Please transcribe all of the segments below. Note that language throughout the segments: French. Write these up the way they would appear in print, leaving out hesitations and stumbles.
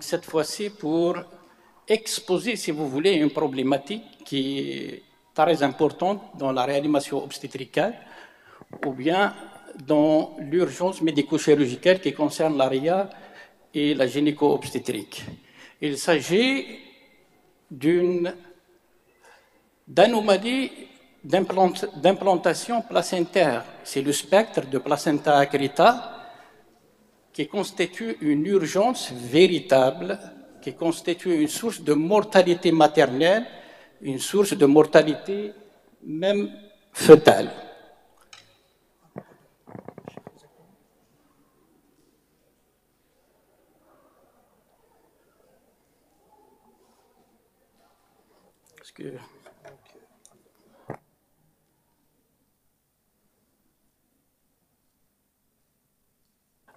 Cette fois-ci pour exposer, si vous voulez, une problématique qui est très importante dans la réanimation obstétricale ou bien dans l'urgence médico-chirurgicale qui concerne l'ARIA et la gynéco-obstétrique. Il s'agit d'une anomalie d'implantation placentaire. C'est le spectre de placenta accreta qui constitue une urgence véritable, qui constitue une source de mortalité maternelle, une source de mortalité même fœtale.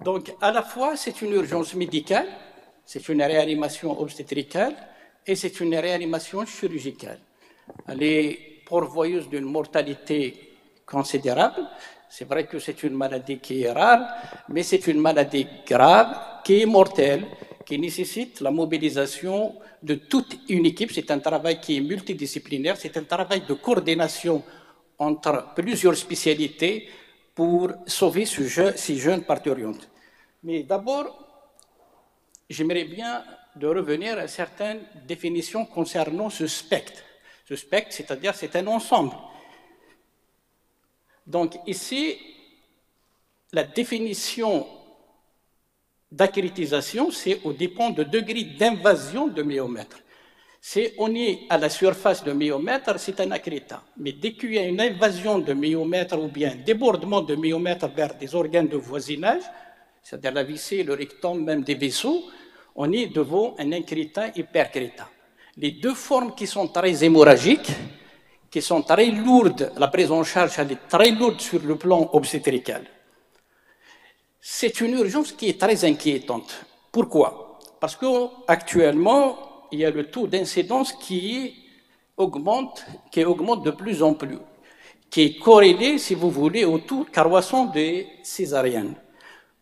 Donc, à la fois, c'est une urgence médicale, c'est une réanimation obstétricale et c'est une réanimation chirurgicale. Elle est pourvoyeuse d'une mortalité considérable. C'est vrai que c'est une maladie qui est rare, mais c'est une maladie grave, qui est mortelle, qui nécessite la mobilisation de toute une équipe. C'est un travail qui est multidisciplinaire, c'est un travail de coordination entre plusieurs spécialités pour sauver ces jeunes parturientes. Mais d'abord, j'aimerais bien de revenir à certaines définitions concernant ce spectre. Ce spectre, c'est-à-dire, c'est un ensemble. Donc ici, la définition d'accrétisation, c'est au dépend de degré d'invasion de myomètre. Si on est à la surface de myomètre, c'est un accréta. Mais dès qu'il y a une invasion de myomètre ou bien un débordement de myomètre vers des organes de voisinage, c'est-à-dire la vessie, le rectum, même des vaisseaux, on est devant un accréta hypercréta. Les deux formes qui sont très hémorragiques, qui sont très lourdes, la prise en charge elle est très lourde sur le plan obstétrical. C'est une urgence qui est très inquiétante. Pourquoi? Parce qu'actuellement, il y a le taux d'incidence qui augmente de plus en plus, qui est corrélé, si vous voulez, au taux croissant des césariennes.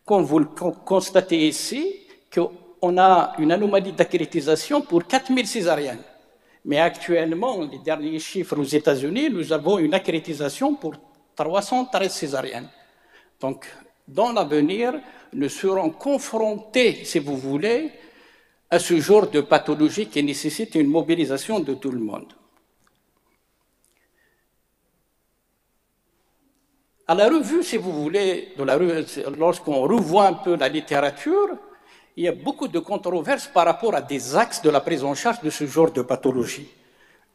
Comme vous le constatez ici, qu'on a une anomalie d'accrétisation pour 4000 césariennes. Mais actuellement, les derniers chiffres aux États-Unis, nous avons une accrétisation pour 313 césariennes. Donc, dans l'avenir, nous serons confrontés, si vous voulez, à ce genre de pathologie qui nécessite une mobilisation de tout le monde. À la revue, si vous voulez, lorsqu'on revoit un peu la littérature, il y a beaucoup de controverses par rapport à des axes de la prise en charge de ce genre de pathologie.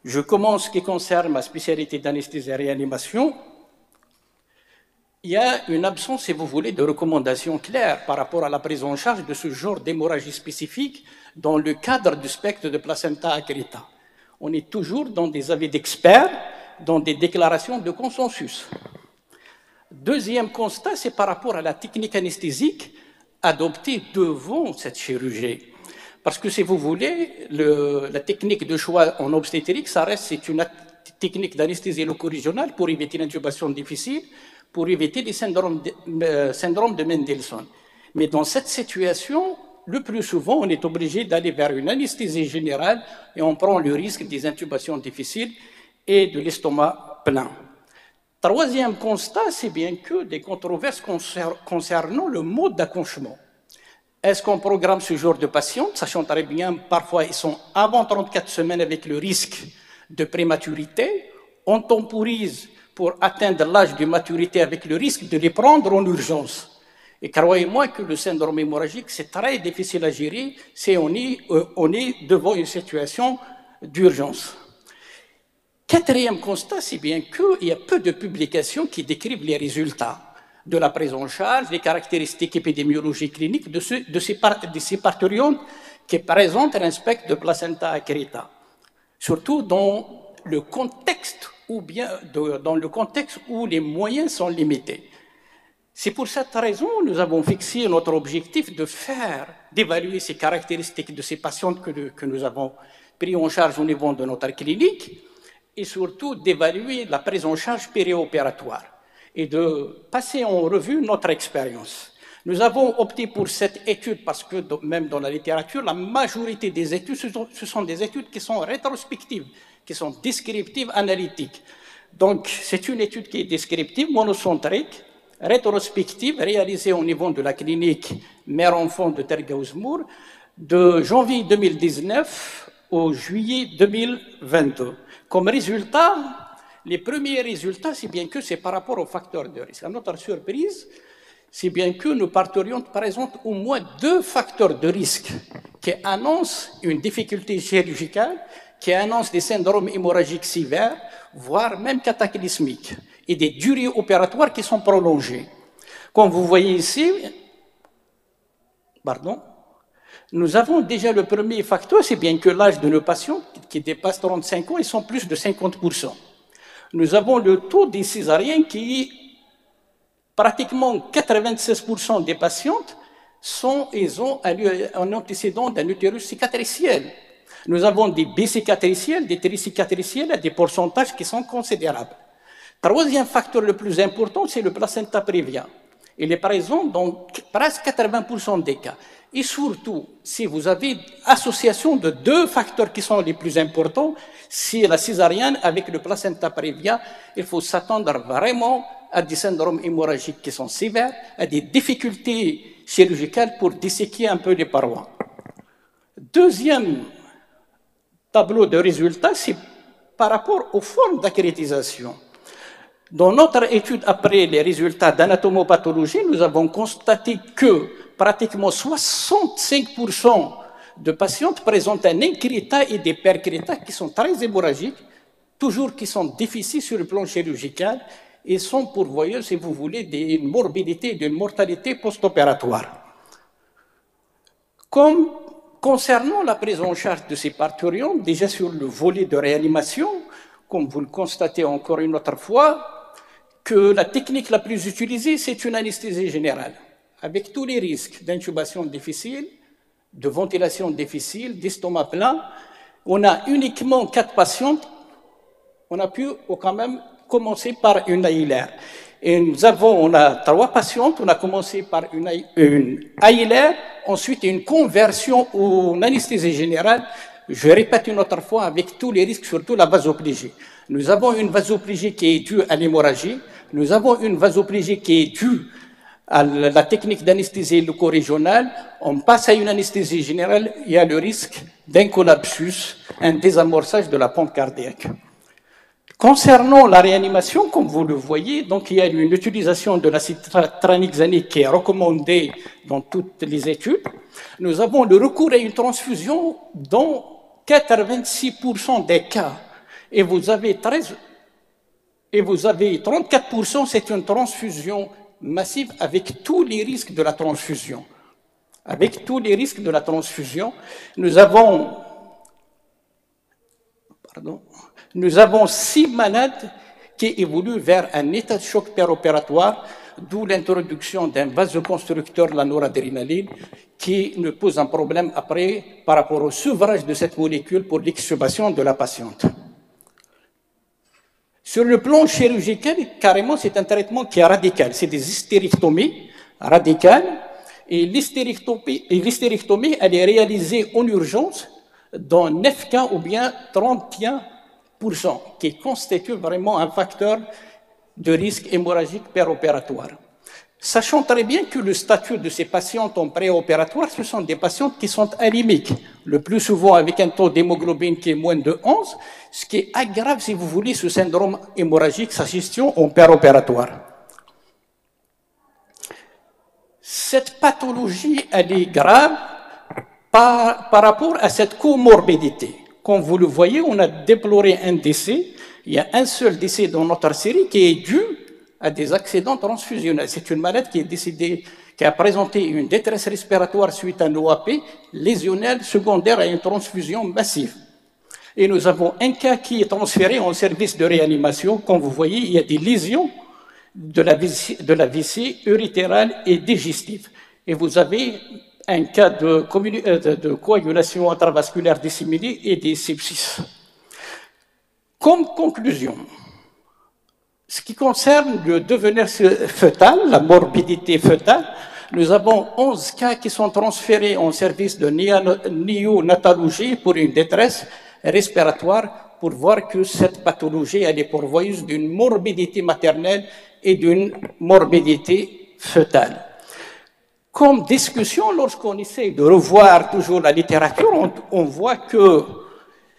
Je commence ce qui concerne ma spécialité d'anesthésie et réanimation. Il y a une absence, si vous voulez, de recommandations claires par rapport à la prise en charge de ce genre d'hémorragie spécifique dans le cadre du spectre de placenta accreta. On est toujours dans des avis d'experts, dans des déclarations de consensus. Deuxième constat, c'est par rapport à la technique anesthésique adoptée devant cette chirurgie. Parce que, si vous voulez, la technique de choix en obstétrique, c'est une technique d'anesthésie loco-régionale pour éviter l'intubation difficile, pour éviter les syndromes de Mendelssohn. Mais dans cette situation, le plus souvent, on est obligé d'aller vers une anesthésie générale et on prend le risque des intubations difficiles et de l'estomac plein. Troisième constat, c'est bien que des controverses concernant le mode d'accouchement. Est-ce qu'on programme ce genre de patients, sachant très bien, parfois ils sont avant 34 semaines avec le risque de prématurité, on temporise pour atteindre l'âge de maturité avec le risque de les prendre en urgence. Et croyez-moi que le syndrome hémorragique, c'est très difficile à gérer si on est devant une situation d'urgence. Quatrième constat, c'est bien qu'il y a peu de publications qui décrivent les résultats de la prise en charge, les caractéristiques épidémiologiques cliniques de ces parturientes qui présentent un spectre de placenta accreta, surtout dans le contexte où les moyens sont limités. C'est pour cette raison que nous avons fixé notre objectif d'évaluer ces caractéristiques de ces patientes que nous avons pris en charge au niveau de notre clinique, et surtout d'évaluer la prise en charge périopératoire et de passer en revue notre expérience. Nous avons opté pour cette étude parce que même dans la littérature, la majorité des études, ce sont des études qui sont rétrospectives, qui sont descriptives, analytiques. Donc, c'est une étude qui est descriptive, monocentrique, rétrospective, réalisée au niveau de la clinique mère-enfant de Tergaouzmour, de janvier 2019 au juillet 2022. Comme résultat, les premiers résultats, c'est bien que c'est par rapport aux facteurs de risque. À notre surprise, c'est bien que nos partenaires présentent au moins 2 facteurs de risque qui annoncent une difficulté chirurgicale, qui annoncent des syndromes hémorragiques sévères, voire même cataclysmiques, et des durées opératoires qui sont prolongées. Comme vous voyez ici, nous avons déjà le premier facteur, c'est bien que l'âge de nos patients qui dépasse 35 ans, ils sont plus de 50%. Nous avons le taux des césariennes qui est pratiquement 96% des patientes ils ont un antécédent d'un utérus cicatriciel. Nous avons des bicicatriciels, des tricicatriciels à des pourcentages qui sont considérables. Troisième facteur le plus important, c'est le placenta prévia. Il est présent dans presque 80% des cas. Et surtout, si vous avez association de 2 facteurs qui sont les plus importants, c'est la césarienne avec le placenta prévia, il faut s'attendre vraiment à des syndromes hémorragiques qui sont sévères, à des difficultés chirurgicales pour disséquer un peu les parois. Deuxième tableau de résultats, c'est par rapport aux formes d'accrétisation. Dans notre étude après les résultats d'anatomopathologie, nous avons constaté que pratiquement 65% de patientes présentent un incréta et des percrétas qui sont très hémorragiques, toujours qui sont difficiles sur le plan chirurgical et sont pourvoyeurs, si vous voulez, d'une morbidité, d'une mortalité post-opératoire. Concernant la prise en charge de ces parturientes, déjà sur le volet de réanimation, comme vous le constatez encore une autre fois, que la technique la plus utilisée, c'est une anesthésie générale, avec tous les risques d'intubation difficile, de ventilation difficile, d'estomac plein. On a uniquement 4 patientes, on a pu quand même commencer par une AILR. Et on a 3 patientes, on a commencé par une AILR, ensuite une conversion en anesthésie générale, je répète une autre fois, avec tous les risques, surtout la vasoplégie. Nous avons une vasoplégie qui est due à l'hémorragie, nous avons une vasoplégie qui est due à la technique d'anesthésie loco-régionale, on passe à une anesthésie générale, il y a le risque d'un collapsus, un désamorçage de la pompe cardiaque. Concernant la réanimation, comme vous le voyez, donc il y a une utilisation de l'acide tranexamique qui est recommandée dans toutes les études. Nous avons le recours à une transfusion dans 86% des cas. Et vous avez 34%, c'est une transfusion massive avec tous les risques de la transfusion. Avec tous les risques de la transfusion, nous avons 6 malades qui évoluent vers un état de choc péropératoire, d'où l'introduction d'un vasoconstricteur, la noradrénaline, qui nous pose un problème après par rapport au sevrage de cette molécule pour l'extubation de la patiente. Sur le plan chirurgical, carrément, c'est un traitement qui est radical. C'est des hystérectomies radicales. Et l'hystérectomie, elle est réalisée en urgence dans 9 cas ou bien 31%, qui constitue vraiment un facteur de risque hémorragique péropératoire. Sachant très bien que le statut de ces patientes en préopératoire, ce sont des patientes qui sont anémiques, le plus souvent avec un taux d'hémoglobine qui est moins de 11, ce qui aggrave, si vous voulez, ce syndrome hémorragique, sa gestion en préopératoire. Cette pathologie, elle est grave par rapport à cette comorbidité. Comme vous le voyez, on a déploré un décès. Il y a un seul décès dans notre série qui est dû à des accidents transfusionnels. C'est une malade qui est décédée, qui a présenté une détresse respiratoire suite à un OAP lésionnel secondaire à une transfusion massive. Et nous avons un cas qui est transféré en service de réanimation. Comme vous voyez, il y a des lésions de la vessie urétérale et digestive. Et vous avez un cas de coagulation intravasculaire disséminée et des sepsis. Comme conclusion, ce qui concerne le devenir fœtal, la morbidité fœtale, nous avons 11 cas qui sont transférés en service de néonatologie pour une détresse respiratoire pour voir que cette pathologie elle est pourvoyeuse d'une morbidité maternelle et d'une morbidité fœtale. Comme discussion, lorsqu'on essaie de revoir toujours la littérature, on voit que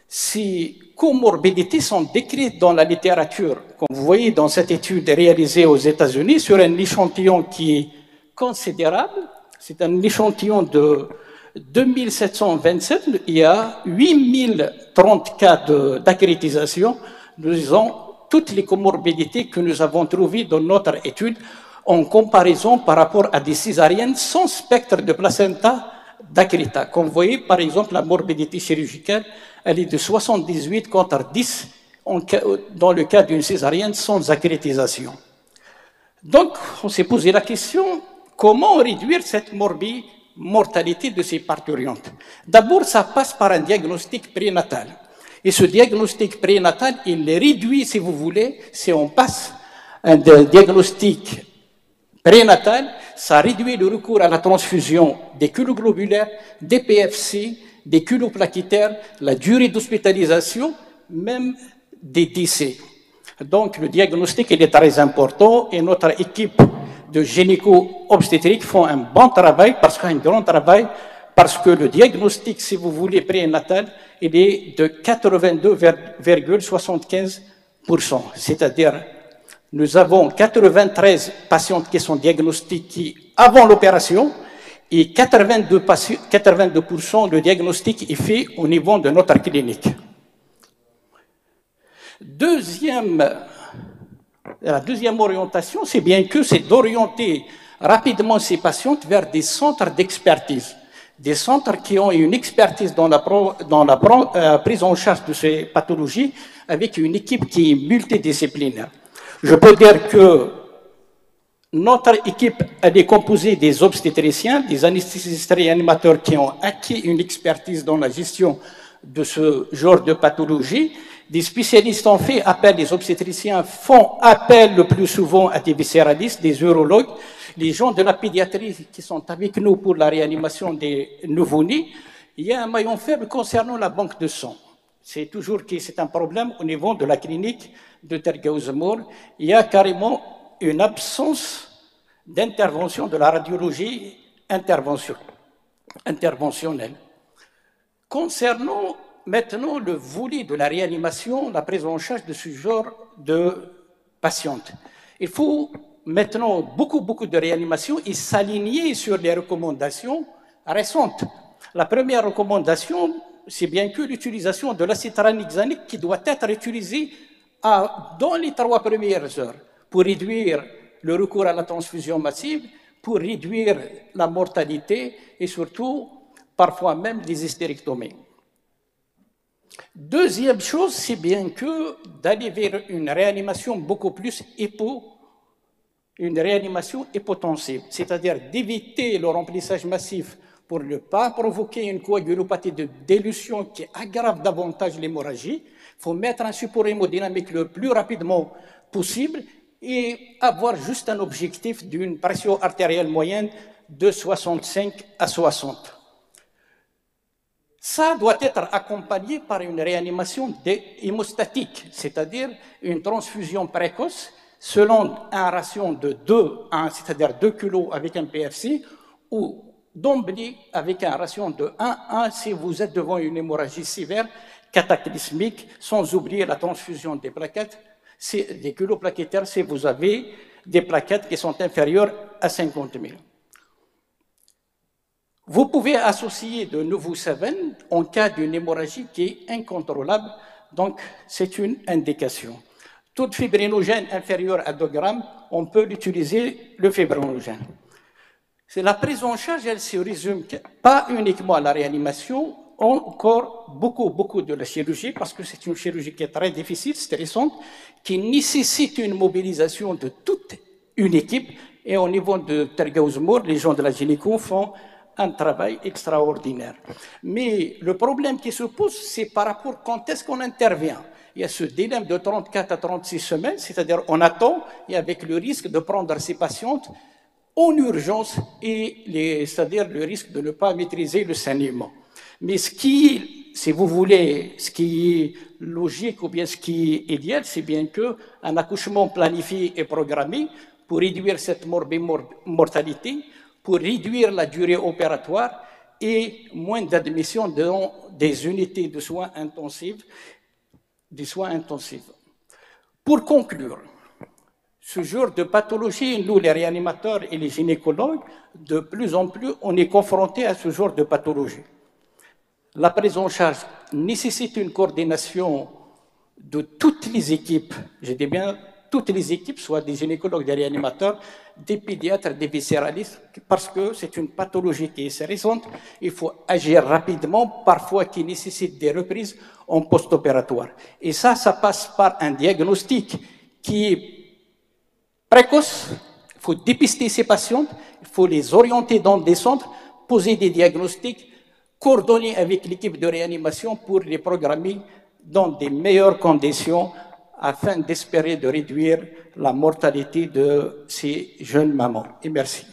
ces comorbidités sont décrites dans la littérature, comme vous voyez dans cette étude réalisée aux États-Unis sur un échantillon qui est considérable. C'est un échantillon de 2727. Il y a 8030 cas d'accréditation. Nous avons toutes les comorbidités que nous avons trouvées dans notre étude en comparaison par rapport à des césariennes sans spectre de placenta d'accréta. Comme vous voyez, par exemple, la morbidité chirurgicale, elle est de 78 contre 10 dans le cas d'une césarienne sans accrétisation. Donc, on s'est posé la question, comment réduire cette mortalité de ces parturientes? D'abord, ça passe par un diagnostic prénatal. Et ce diagnostic prénatal, il est réduit, si vous voulez, si on passe un diagnostic prénatal, ça réduit le recours à la transfusion des culoglobulaires, des PFC, des culoplaquettaires, la durée d'hospitalisation, même des décès. Donc, le diagnostic il est très important et notre équipe de gynéco-obstétrique font un bon travail, un grand travail, parce que le diagnostic, si vous voulez, prénatal, il est de 82,75%. C'est-à-dire, nous avons 93 patientes qui sont diagnostiquées avant l'opération et 82%, le diagnostic est fait au niveau de notre clinique. La deuxième orientation, c'est bien que c'est d'orienter rapidement ces patientes vers des centres d'expertise. Des centres qui ont une expertise dans la prise en charge de ces pathologies avec une équipe qui est multidisciplinaire. Je peux dire que notre équipe elle est composée des obstétriciens, des anesthésistes réanimateurs qui ont acquis une expertise dans la gestion de ce genre de pathologie. Des spécialistes ont fait appel, les obstétriciens font appel le plus souvent à des viscéralistes, des urologues, les gens de la pédiatrie qui sont avec nous pour la réanimation des nouveau-nés. Il y a un maillon faible concernant la banque de sang. C'est toujours que c'est un problème au niveau de la clinique de Tergaouzmour. Il y a carrément une absence d'intervention de la radiologie interventionnelle. Concernant maintenant le volet de la réanimation, la prise en charge de ce genre de patientes, il faut maintenant beaucoup de réanimation et s'aligner sur les recommandations récentes. La première recommandation, c'est bien que l'utilisation de l'acide tranexamique qui doit être utilisée dans les 3 premières heures pour réduire le recours à la transfusion massive, pour réduire la mortalité et surtout, parfois même, les hystérectomies. Deuxième chose, c'est bien que d'aller vers une réanimation beaucoup plus une réanimation hypotensive, c'est-à-dire d'éviter le remplissage massif pour ne pas provoquer une coagulopathie de dilution qui aggrave davantage l'hémorragie. Il faut mettre un support hémodynamique le plus rapidement possible et avoir juste un objectif d'une pression artérielle moyenne de 65 à 60. Ça doit être accompagné par une réanimation hémostatique, c'est-à-dire une transfusion précoce selon un ration de 2 à 1, c'est-à-dire 2 kg avec un PFC, ou d'emblée avec un ration de 1 à 1 si vous êtes devant une hémorragie sévère cataclysmique, sans oublier la transfusion des plaquettes, des culoplaquettaires si vous avez des plaquettes qui sont inférieures à 50 000. Vous pouvez associer de Novo-7 en cas d'une hémorragie qui est incontrôlable, donc c'est une indication. Toute fibrinogène inférieure à 2 grammes, on peut l'utiliser, le fibrinogène. C'est la prise en charge, elle se résume pas uniquement à la réanimation, encore beaucoup de la chirurgie, parce que c'est une chirurgie qui est très difficile, stressante, qui nécessite une mobilisation de toute une équipe. Et au niveau de Tergaouzmour, les gens de la gynéco font un travail extraordinaire. Mais le problème qui se pose, c'est par rapport à quand est-ce qu'on intervient. Il y a ce dilemme de 34 à 36 semaines, c'est-à-dire on attend, et avec le risque de prendre ces patientes en urgence, et c'est-à-dire le risque de ne pas maîtriser le saignement. Mais ce qui, si vous voulez, ce qui est logique ou bien ce qui est idéal, c'est bien qu'un accouchement planifié et programmé pour réduire cette mortalité, pour réduire la durée opératoire et moins d'admission dans des unités de soins intensifs, Pour conclure, ce genre de pathologie, nous les réanimateurs et les gynécologues, de plus en plus, on est confrontés à ce genre de pathologie. La prise en charge nécessite une coordination de toutes les équipes, je dis bien toutes les équipes, soit des gynécologues, des réanimateurs, des pédiatres, des viscéralistes, parce que c'est une pathologie qui est stressante, il faut agir rapidement, parfois qui nécessite des reprises en post-opératoire. Et ça passe par un diagnostic qui est précoce, il faut dépister ces patientes, il faut les orienter dans des centres, poser des diagnostics, coordonner avec l'équipe de réanimation pour les programmer dans des meilleures conditions afin d'espérer de réduire la mortalité de ces jeunes mamans. Et merci.